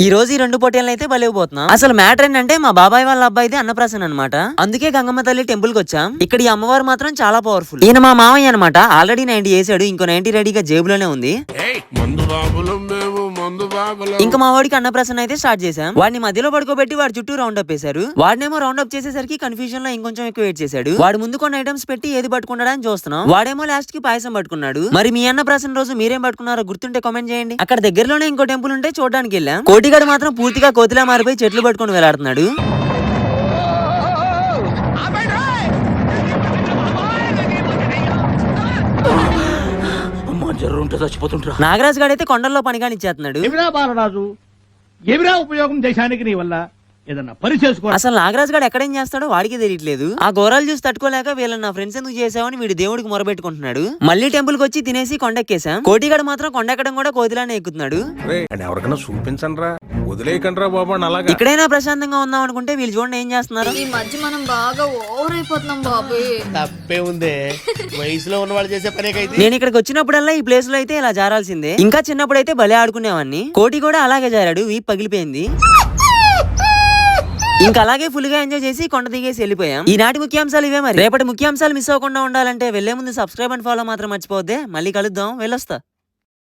ఈ రోజు ఈ రెండు పోటీలను అయితే బలేకపోతున్నాం. అసలు మ్యాటర్ ఏంటంటే మా బాబాయ్ వాళ్ళ అబ్బాయిది అన్నప్రాసన అనమాట. అందుకే గంగమ్మ తల్లి టెంపుల్ కి వచ్చాం. ఇక్కడ ఈ అమ్మవారు మాత్రం చాలా పవర్ఫుల్. ఈయన మా మామయ్య అనమాట. ఆల్రెడీ 90 వేసాడు, ఇంకో 90 రెడీగా జేబులోనే ఉంది. ఇంకా మా వాడికి అన్నప్రాసన అయితే స్టార్ట్ చేశాం. వాడిని మధ్యలో పడుకోబెట్టి వాడి చుట్టూ రౌండ్ అప్ వేశారు. వాడినేమో రౌండ్ అప్ చేసేసరికి కన్ఫ్యూజన్ లో ఇంకొంచెం ఎక్కువ వెయిట్ చేశాడు. వాడు ముందు కొన్ని ఐటమ్స్ పెట్టి ఏది పట్టుకున్నాడని చూస్తున్నాం. వాడేమో లాస్ట్ కి పాయసం పట్టుకున్నాడు. మరి మీ అన్నప్రాసన రోజు మీరేం పట్టుకున్నారో గుర్తుంటే కామెంట్ చేయండి. అక్కడ దగ్గరలోనే ఇంకో టెంపుల్ ఉంటే చూడడానికి వెళ్ళాం. కోటిగాడు మాత్రం పూర్తిగా కోతిలా మారిపోయి చెట్లు పట్టుకొని వేలాడుతున్నాడు. నాగరాజు గాడైతే కొండల్లో పనిగాని ఇచ్చేస్తున్నాడు. ఉపయోగం దేశానికి నీ వల్ల ఏదన్నా పని చేసుకో. అసలు నాగరాజు గారు ఎక్కడేం చేస్తాడో వాడికి తెలియట్లేదు. ఆ ఘోరాలు చూసి తట్టుకోలేక వీళ్ళని నా ఫ్రెండ్స్ ఎందుకు చేసావని వీడి దేవుడికి మొరబెట్టుకుంటున్నాడు. మళ్ళీ టెంపుల్ కి వచ్చి తినేసి కొండెక్కేసాం. కోటిగాడు మాత్రం కొండెక్కడం కూడా కోతిలానే ఎక్కుతున్నాడు. ఎవరికైనా చూపించండి, వదిలేయకండి బాబు. ఇక్కడైనా ప్రశాంతంగా ఉందాం అనుకుంటే వీళ్ళు చూడండి ఏం చేస్తున్నారు. ఈ మధ్య మనం బాగా ఓవర్ అయిపోతున్నాం బాబు. తప్పే ఉంది, వయసులో ఉన్న వాళ్ళు చేసే పనే కైతే. నేను ఇక్కడికి వచ్చినప్పుడల్లా ఈ ప్లేస్ లో అయితే ఇలా జారాల్సిందే. ఇంకా చిన్నప్పుడైతే భలే ఆడుకునేవాడిని. కోటి కూడా అలాగే జారాడు, వీపు పగిలిపోయింది. ఇంకా అలాగే ఫుల్ గా ఎంజాయ్ చేసి కొండ దిగేసి వెళ్ళిపోయాం. ఈనాటి ముఖ్యాంశాలు ఇవే. మరి రేపటి ముఖ్యాంశాలు మిస్ అవ్వకుండా ఉండాలంటే వెళ్లే ముందు సబ్స్క్రైబ్ అండ్ ఫాలో మాత్రం మర్చిపోద్దే. మళ్ళీ కలుద్దాం, వెళ్ళొస్తా.